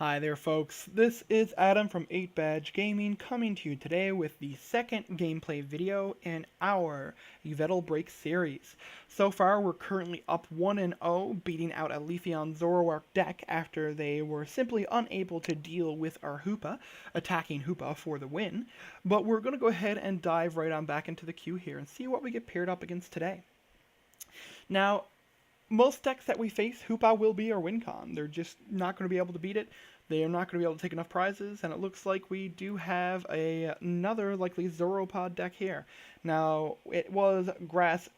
Hi there folks, this is Adam from 8Badge Gaming coming to you today with the second gameplay video in our Yveltal Break series. So far we're currently up 1-0, beating out a Leafeon Zoroark deck after they were simply unable to deal with our Hoopa, attacking Hoopa for the win. But we're going to go ahead and dive right on back into the queue here and see what we get paired up against today. Now, most decks that we face, Hoopa will be our win con. They're just not going to be able to beat it. They are not going to be able to take enough prizes, and it looks like we do have another likely Zoroark deck here. Now, it was Grass,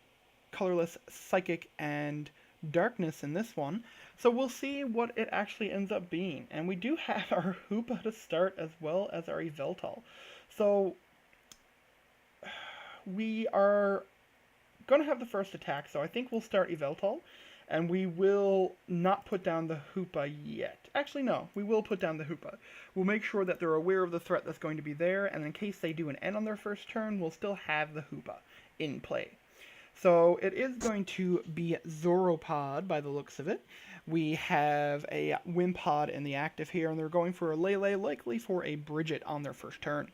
Colorless, Psychic, and Darkness in this one, so we'll see what it actually ends up being. And we do have our Hoopa to start as well as our Yveltal. So, we are going to have the first attack, so I think we'll start Yveltal. And we will not put down the Hoopa yet. Actually, no, we will put down the Hoopa. We'll make sure that they're aware of the threat that's going to be there, and in case they do an N on their first turn, we'll still have the Hoopa in play. So it is going to be Zoroark by the looks of it. We have a Wimpod in the active here, and they're going for a Lele, likely for a Bridget on their first turn.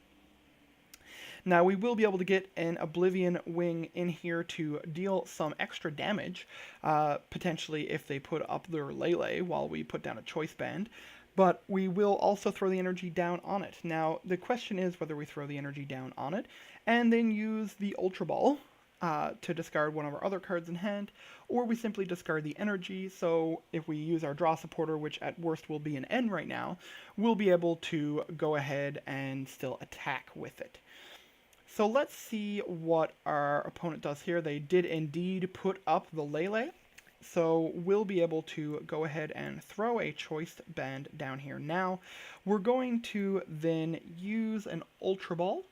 Now, we will be able to get an Oblivion Wing in here to deal some extra damage, potentially if they put up their Lele while we put down a Choice Band, but we will also throw the energy down on it. Now, the question is whether we throw the energy down on it and then use the Ultra Ball to discard one of our other cards in hand, or we simply discard the energy, so if we use our draw supporter, which at worst will be an N right now, we'll be able to go ahead and still attack with it. So let's see what our opponent does here. They did indeed put up the Lele, so we'll be able to go ahead and throw a Choice Band down here now. We're going to then use an Ultra Ball,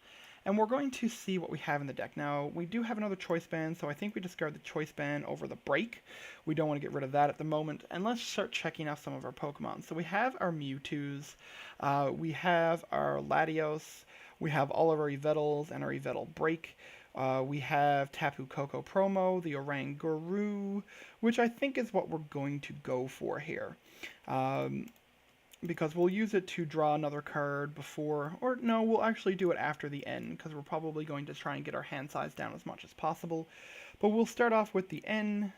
and we're going to see what we have in the deck. Now, we do have another Choice Band, so I think we discard the Choice Band over the Break. We don't want to get rid of that at the moment, and let's start checking out some of our Pokemon. So we have our Mewtwo's, we have our Latios, we have all of our Yveltals and our Yveltal Break. We have Tapu Koko Promo, the Oranguru, which I think is what we're going to go for here. Because we'll use it to draw another card before, or no, we'll actually do it after the N, because we're probably going to try and get our hand size down as much as possible. But we'll start off with the N,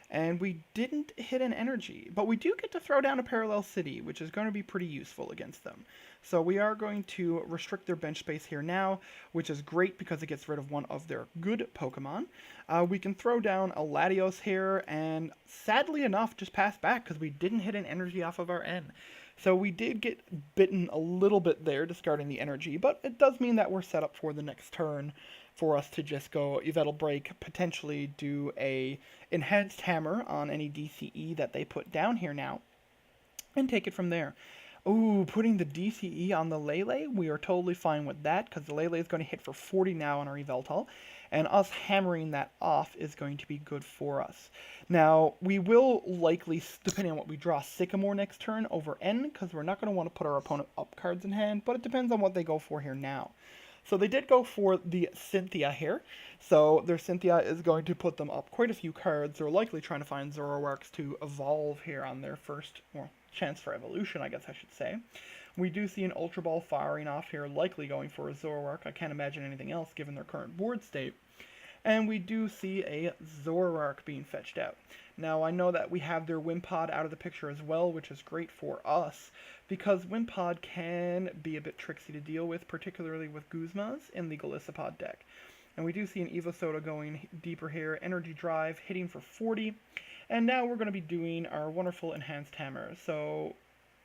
and we didn't hit an energy, but we do get to throw down a Parallel City, which is going to be pretty useful against them. So we are going to restrict their bench space here now, which is great because it gets rid of one of their good Pokemon. We can throw down a Latios here, and sadly enough, just pass back because we didn't hit an energy off of our N. So we did get bitten a little bit there, discarding the energy, but it does mean that we're set up for the next turn for us to just go Yveltal Break, potentially do a Enhanced Hammer on any DCE that they put down here now, and take it from there. Ooh, putting the DCE on the Lele, we are totally fine with that, because the Lele is going to hit for 40 now on our Yveltal, and us hammering that off is going to be good for us. Now, we will likely, depending on what we draw, Sycamore next turn over N, because we're not going to want to put our opponent up cards in hand, but it depends on what they go for here now. So they did go for the Cynthia here, so their Cynthia is going to put them up quite a few cards. They're likely trying to find Zoroarks to evolve here on their first, well, chance for evolution, I guess I should say. We do see an Ultra Ball firing off here, likely going for a Zoroark. I can't imagine anything else given their current board state. And we do see a Zoroark being fetched out. Now, I know that we have their Wimpod out of the picture as well, which is great for us, because Wimpod can be a bit tricksy to deal with, particularly with Guzmas in the Golisopod deck. And we do see an Evosoda going deeper here, Energy Drive hitting for 40, and now we're going to be doing our wonderful Enhanced Hammer. So,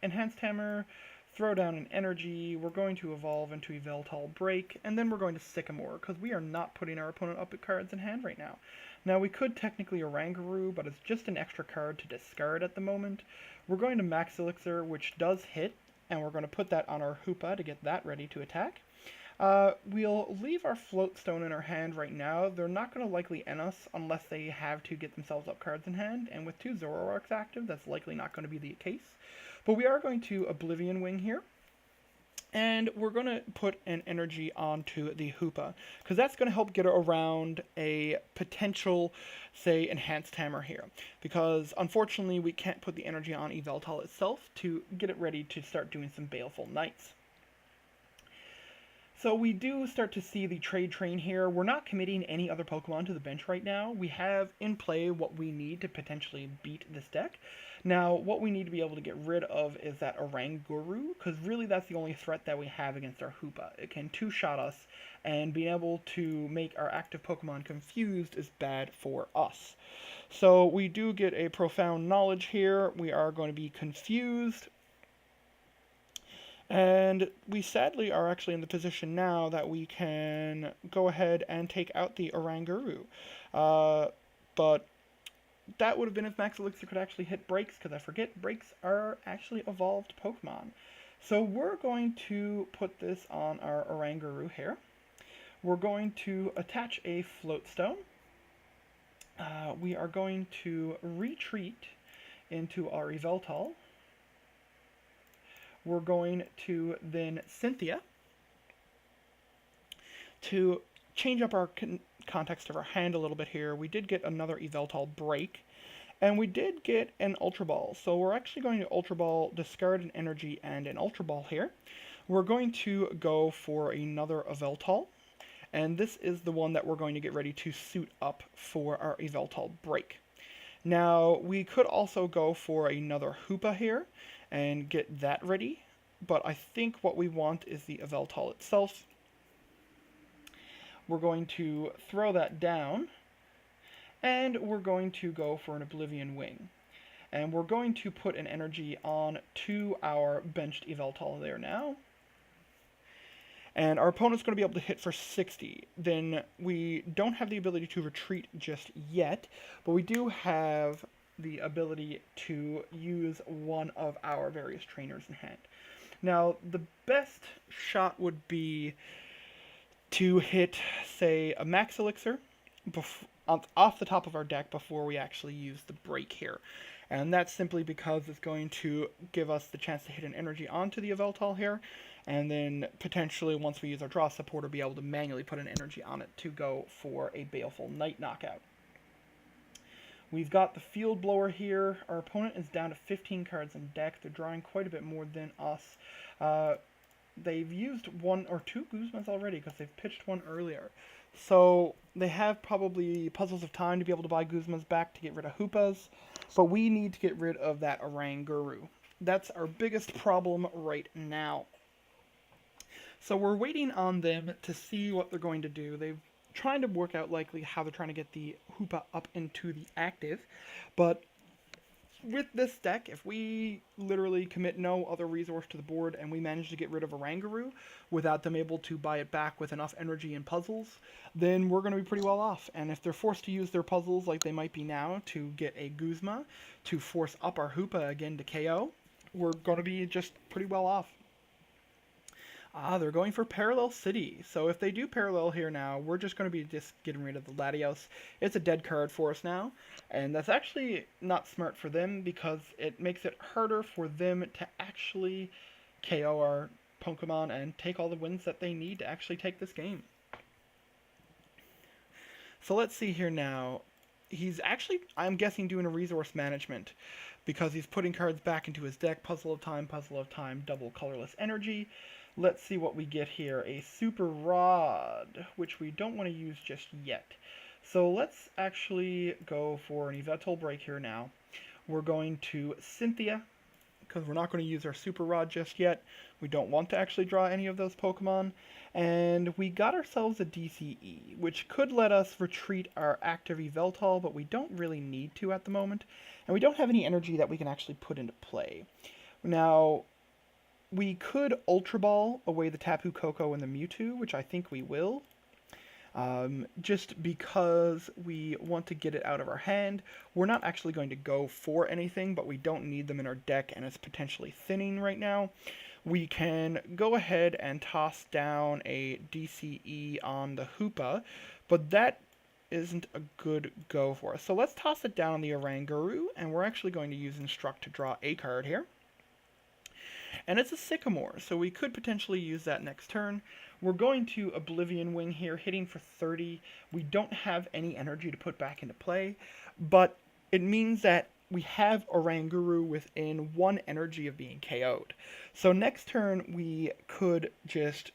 Enhanced Hammer, throw down an energy, we're going to evolve into Yveltal Break, and then we're going to Sycamore, because we are not putting our opponent up at cards in hand right now. Now, we could technically Oranguru, but it's just an extra card to discard at the moment. We're going to Max Elixir, which does hit, and we're going to put that on our Hoopa to get that ready to attack. We'll leave our Float Stone in our hand right now. They're not going to likely N us unless they have to get themselves up cards in hand, and with 2 Zoroarks active, that's likely not going to be the case. But we are going to Oblivion Wing here, And we're going to put an energy onto the Hoopa, because that's going to help get around a potential, say, enhanced hammer here. Because unfortunately, we can't put the energy on Yveltal itself to get it ready to start doing some Baleful Nights. So we do start to see the trade train here. We're not committing any other Pokemon to the bench right now. We have in play what we need to potentially beat this deck. Now, what we need to be able to get rid of is that Oranguru, because really that's the only threat that we have against our Hoopa. It can two-shot us, and being able to make our active Pokemon confused is bad for us. So we do get a Profound Knowledge here. We are going to be confused. And we sadly are actually in the position now that we can go ahead and take out the Oranguru. But that would have been if Max Elixir could actually hit Breaks, because I forget Breaks are actually evolved Pokemon. So we're going to put this on our Oranguru here. We're going to attach a Float Stone. We are going to retreat into our Yveltal. We're going to then Cynthia to change up our context of our hand a little bit here. We did get another Yveltal Break, and we did get an Ultra Ball. So we're actually going to Ultra Ball, discard an energy and an Ultra Ball here. We're going to go for another Yveltal, and this is the one that we're going to get ready to suit up for our Yveltal Break. Now, we could also go for another Hoopa here and get that ready, but I think what we want is the Yveltal itself. We're going to throw that down, and we're going to go for an Oblivion Wing. And we're going to put an energy on to our benched Yveltal there now. And our opponent's going to be able to hit for 60. Then we don't have the ability to retreat just yet, but we do have the ability to use one of our various trainers in hand. Now, the best shot would be to hit, say, a Max Elixir off the top of our deck before we actually use the Break here. And that's simply because it's going to give us the chance to hit an energy onto the Yveltal here, and then potentially once we use our draw supporter, be able to manually put an energy on it to go for a Baleful Night knockout. We've got the Field Blower here. Our opponent is down to 15 cards in deck. They're drawing quite a bit more than us. They've used one or two Guzmas already because they've pitched one earlier. So they have probably puzzles of time to be able to buy Guzmas back to get rid of Hoopas. But we need to get rid of that Oranguru. That's our biggest problem right now. So we're waiting on them to see what they're going to do. They've trying to work out likely how they're trying to get the Hoopa up into the active. But with this deck, if we literally commit no other resource to the board and we manage to get rid of Oranguru without them able to buy it back with enough energy and puzzles, then we're going to be pretty well off. And if they're forced to use their puzzles like they might be now to get a Guzma to force up our Hoopa again to KO, we're going to be just pretty well off. They're going for Parallel City. So if they do Parallel here now, we're just going to be just getting rid of the Latios. It's a dead card for us now. And that's actually not smart for them because it makes it harder for them to actually KO our Pokemon and take all the wins that they need to actually take this game. So let's see here now. He's actually, I'm guessing, doing a resource management because he's putting cards back into his deck. Puzzle of Time, double colorless energy. Let's see what we get here. A Super Rod, which we don't want to use just yet. So let's actually go for an Yveltal Break here now. We're going to Cynthia, because we're not going to use our Super Rod just yet. We don't want to actually draw any of those Pokemon. And we got ourselves a DCE, which could let us retreat our active Yveltal, but we don't really need to at the moment. And we don't have any energy that we can actually put into play. Now, we could Ultra Ball away the Tapu Koko and the Mewtwo, which I think we will. Just because we want to get it out of our hand. We're not actually going to go for anything, but we don't need them in our deck, and it's potentially thinning right now. We can go ahead and toss down a DCE on the Hoopa, but that isn't a good go for us. So let's toss it down on the Oranguru, and we're actually going to use Instruct to draw a card here. And it's a Sycamore, so we could potentially use that next turn. We're going to Oblivion Wing here, hitting for 30. We don't have any energy to put back into play, but it means that we have Oranguru within 1 energy of being KO'd. So next turn, we could just,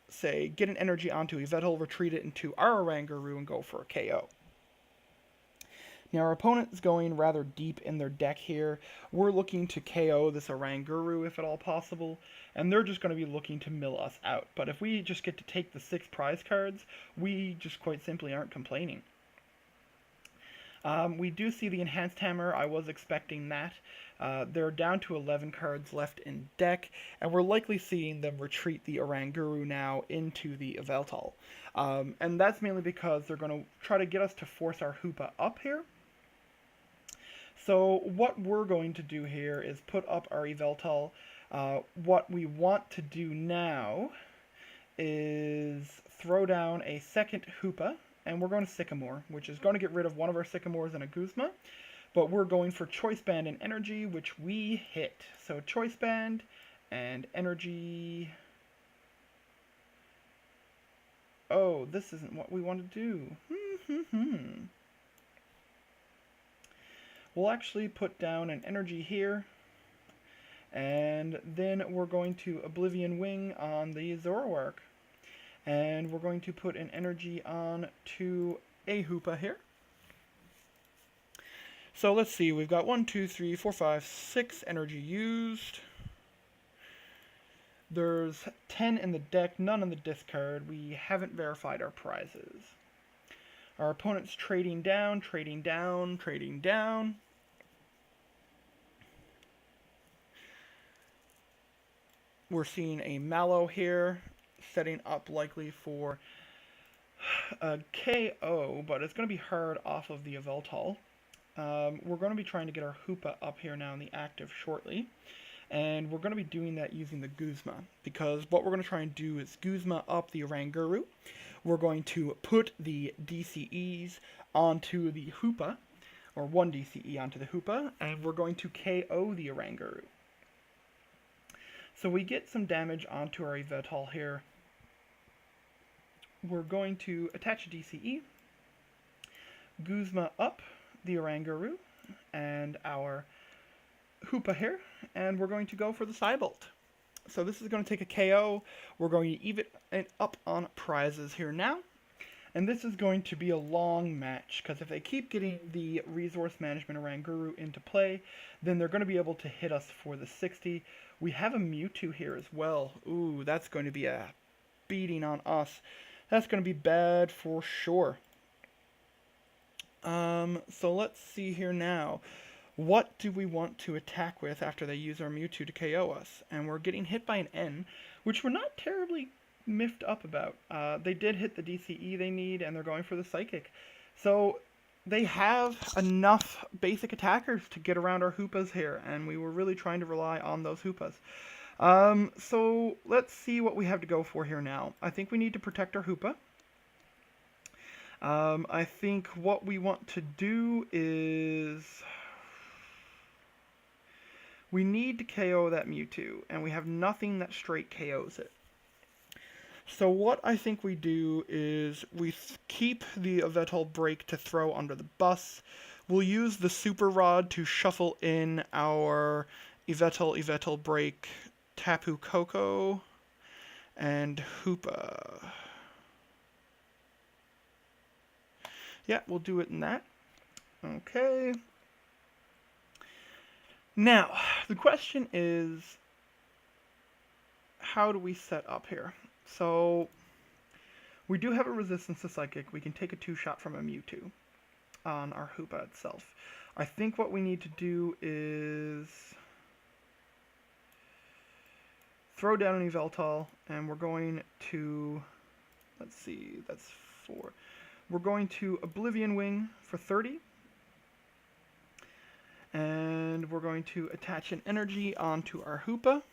say, get an energy onto Yveltal, retreat it into our Oranguru, and go for a KO. Now our opponent is going rather deep in their deck here. We're looking to KO this Oranguru if at all possible, and they're just going to be looking to mill us out. But if we just get to take the 6 prize cards, we just quite simply aren't complaining. We do see the Enhanced Hammer. I was expecting that. They're down to 11 cards left in deck, and we're likely seeing them retreat the Oranguru now into the Yveltal. And that's mainly because they're going to try to get us to force our Hoopa up here. So what we're going to do here is put up our Yveltal. What we want to do now is throw down a second Hoopa, and we're going to Sycamore, which is going to get rid of one of our Sycamores and a Guzma. But we're going for Choice Band and Energy, which we hit. So Choice Band and Energy. Oh, this isn't what we want to do. We'll actually put down an Energy here. And then we're going to Oblivion Wing on the Zoroark. And we're going to put an Energy on to a Hoopa here. So let's see, we've got 1, 2, 3, 4, 5, 6 energy used. There's 10 in the deck, none in the discard. We haven't verified our prizes. Our opponent's trading down, trading down, trading down. We're seeing a Mallow here, setting up likely for a KO, but it's going to be hard off of the Yveltal. We're going to be trying to get our Hoopa up here now in the active shortly. And we're going to be doing that using the Guzma, because what we're going to try and do is Guzma up the Oranguru. We're going to put the DCEs onto the Hoopa, or 1 DCE onto the Hoopa, and we're going to KO the Oranguru. So we get some damage onto our Yveltal here. We're going to attach a DCE, Guzma up the Oranguru, and our Hoopa here, and we're going to go for the Cybolt. So this is going to take a KO. We're going to even it up on prizes here now. And this is going to be a long match, because if they keep getting the Resource Management Oranguru into play, then they're going to be able to hit us for the 60. We have a Mewtwo here as well. Ooh, that's going to be a beating on us. That's going to be bad for sure. So let's see here now. What do we want to attack with after they use our Mewtwo to KO us? And we're getting hit by an N, which we're not terribly miffed up about. They did hit the DCE they need, and they're going for the Psychic. So they have enough basic attackers to get around our Hoopas here, and we were really trying to rely on those Hoopas. So let's see what we have to go for here now. I think we need to protect our Hoopa. I think what we want to do is we need to KO that Mewtwo, and we have nothing that straight KOs it. So what I think we do is we keep the Yveltal Break to throw under the bus. We'll use the Super Rod to shuffle in our Yveltal Break, Tapu Koko, and Hoopa. Yeah, we'll do it in that. Okay. Now, the question is, how do we set up here? So, we do have a resistance to Psychic. We can take a 2-shot from a Mewtwo on our Hoopa itself. I think what we need to do is throw down an Yveltal, and we're going to, let's see, that's 4. We're going to Oblivion Wing for 30. And we're going to attach an energy onto our Hoopa.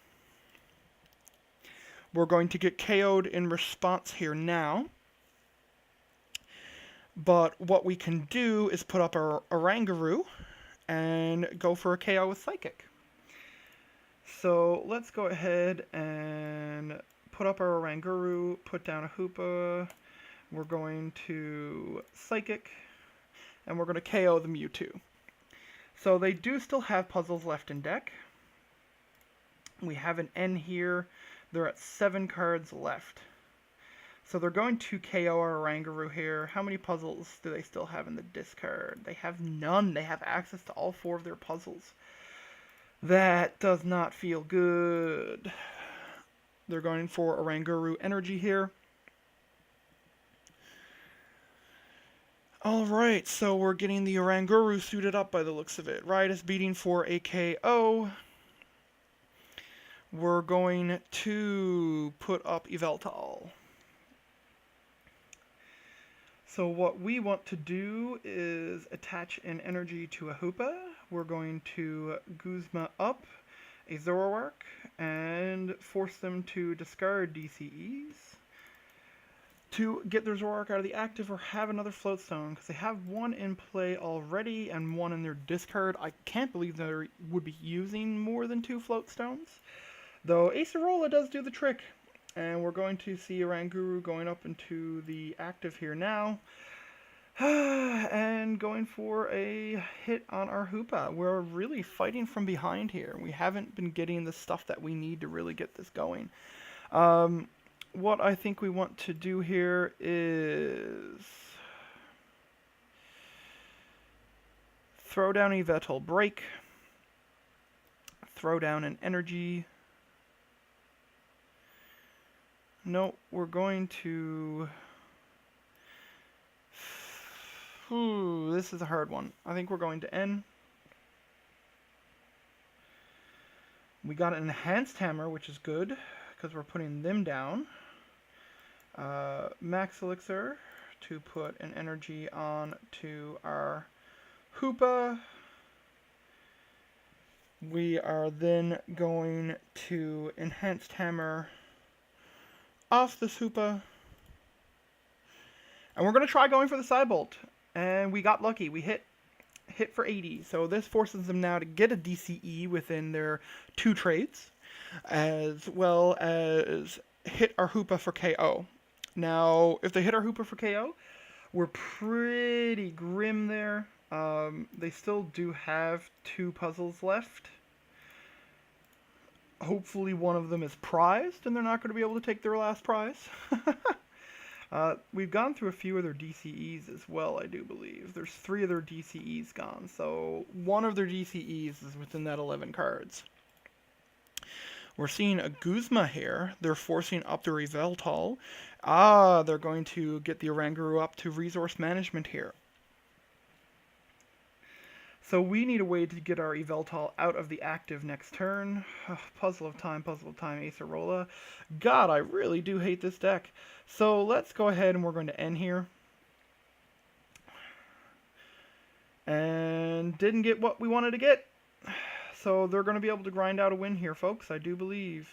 We're going to get KO'd in response here now. But what we can do is put up our Oranguru and go for a KO with Psychic. So let's go ahead and put up our Oranguru, put down a Hoopa. We're going to Psychic, and we're going to KO the Mewtwo. So they do still have puzzles left in deck. We have an N here. They're at 7 cards left. So they're going to KO our Oranguru here. How many puzzles do they still have in the discard? They have none. They have access to all 4 of their puzzles. That does not feel good. They're going for Oranguru Energy here. Alright, so we're getting the Oranguru suited up by the looks of it. Riot is beating for a KO. We're going to put up Yveltal. So what we want to do is attach an energy to a Hoopa. We're going to Guzma up a Zoroark and force them to discard DCEs to get their Zoroark out of the active or have another Float Stone, because they have 1 in play already and 1 in their discard. I can't believe they would be using more than 2 Float Stones, though Acerola does do the trick. And we're going to see Oranguru going up into the active here now. And going for a hit on our Hoopa. We're really fighting from behind here. We haven't been getting the stuff that we need to really get this going. What I think we want to do here is throw down Yveltal Break. Throw down an energy. No, we're going to... Ooh, this is a hard one. I think we're going to N. We got an Enhanced Hammer, which is good, because we're putting them down. Max Elixir to put an energy on to our Hoopa. We are then going to Enhanced Hammer off this Hoopa. And we're going to try going for the Psybolt. And we got lucky. We hit for 80. So this forces them now to get a DCE within their 2 trades, as well as hit our Hoopa for KO. Now, if they hit our Hoopa for KO, we're pretty grim there. They still do have 2 puzzles left. Hopefully one of them is prized, and they're not going to be able to take their last prize. We've gone through a few of their DCEs as well, I do believe. There's 3 of their DCEs gone, so 1 of their DCEs is within that 11 cards. We're seeing a Guzma here. They're forcing up their Yveltal. They're going to get the Oranguru up to resource management here. So we need a way to get our Yveltal out of the active next turn. Puzzle of time, Acerola. God, I really do hate this deck. So let's go ahead and we're going to end here. And didn't get what we wanted to get. So they're going to be able to grind out a win here, folks, I do believe.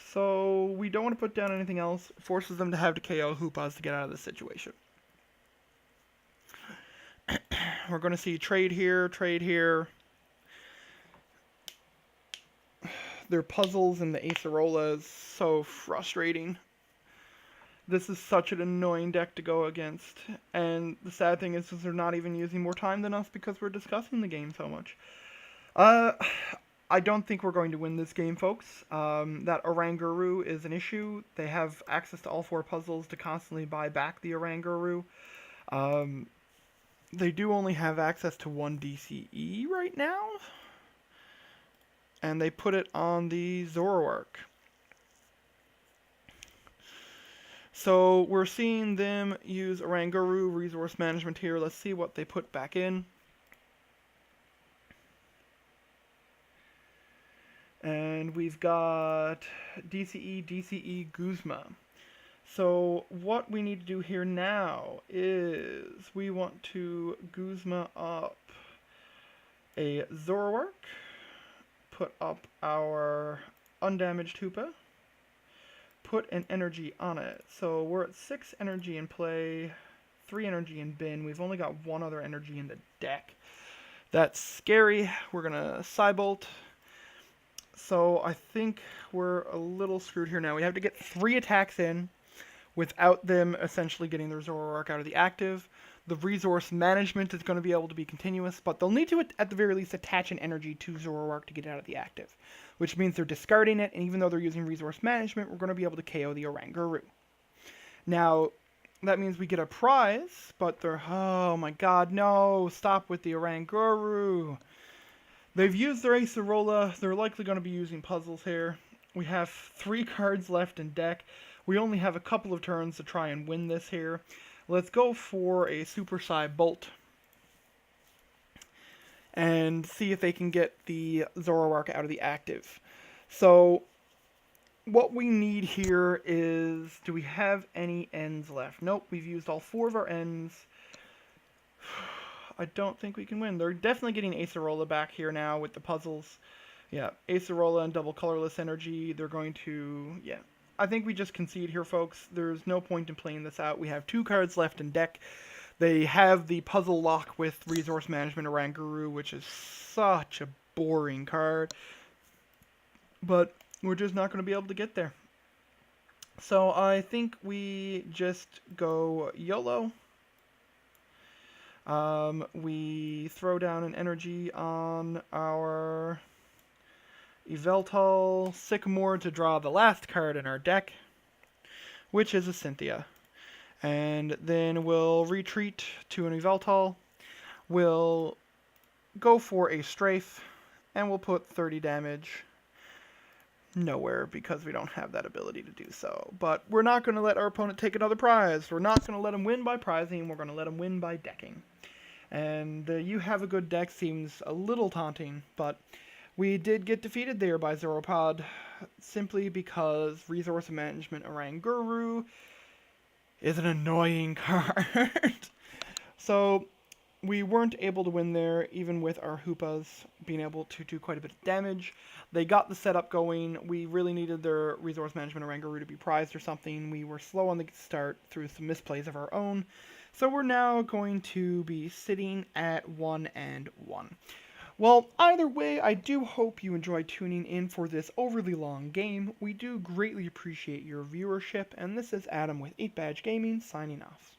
So we don't want to put down anything else. It forces them to have to KO Hoopas to get out of this situation. We're going to see trade here, trade here. Their puzzles and the Acerola is so frustrating. This is such an annoying deck to go against. And the sad thing is they're not even using more time than us because we're discussing the game so much. I don't think we're going to win this game, folks. That Oranguru is an issue. They have access to all 4 puzzles to constantly buy back the Oranguru. They do only have access to 1 DCE right now. And they put it on the Zoroark. So we're seeing them use Oranguru resource management here. Let's see what they put back in. And we've got DCE, DCE, Guzma. So what we need to do here now is we want to Guzma up a Zoroark, put up our undamaged Hoopa, put an energy on it. So we're at 6 energy in play, 3 energy in bin. We've only got 1 other energy in the deck. That's scary. We're going to Psybolt. So I think we're a little screwed here now. We have to get 3 attacks in without them essentially getting their Zoroark out of the active. The resource management is going to be able to be continuous, but they'll need to, at the very least, attach an energy to Zoroark to get it out of the active, which means they're discarding it, and even though they're using resource management, we're going to be able to KO the Oranguru. Now, that means we get a prize, but they're... Oh my god, no! Stop with the Oranguru! They've used their Acerola. They're likely going to be using puzzles here. We have 3 cards left in deck. We only have a couple of turns to try and win this here. Let's go for a Super Psy Bolt and see if they can get the Zoroark out of the active. So what we need here is, do we have any ends left? Nope, we've used all 4 of our ends. I don't think we can win. They're definitely getting Acerola back here now with the puzzles. Yeah, Acerola and double colorless energy. They're going to, yeah. I think we just concede here, folks. There's no point in playing this out. We have 2 cards left in deck. They have the puzzle lock with resource management Oranguru, which is such a boring card. But we're just not going to be able to get there. So I think we just go YOLO. We throw down an energy on our Yveltal Sycamore to draw the last card in our deck, which is a Cynthia. And then we'll retreat to an Yveltal. We'll go for a Strafe, and we'll put 30 damage nowhere because we don't have that ability to do so. But we're not going to let our opponent take another prize. We're not going to let him win by prizing. We're going to let him win by decking. And you have a good deck seems a little taunting, but we did get defeated there by Zoroark simply because resource management Oranguru is an annoying card. So we weren't able to win there, even with our Hoopas being able to do quite a bit of damage. They got the setup going. We really needed their resource management Oranguru to be prized or something. We were slow on the start through some misplays of our own. So we're now going to be sitting at 1-1. Well, either way, I do hope you enjoyed tuning in for this overly long game. We do greatly appreciate your viewership, and this is Adam with 8 Badge Gaming signing off.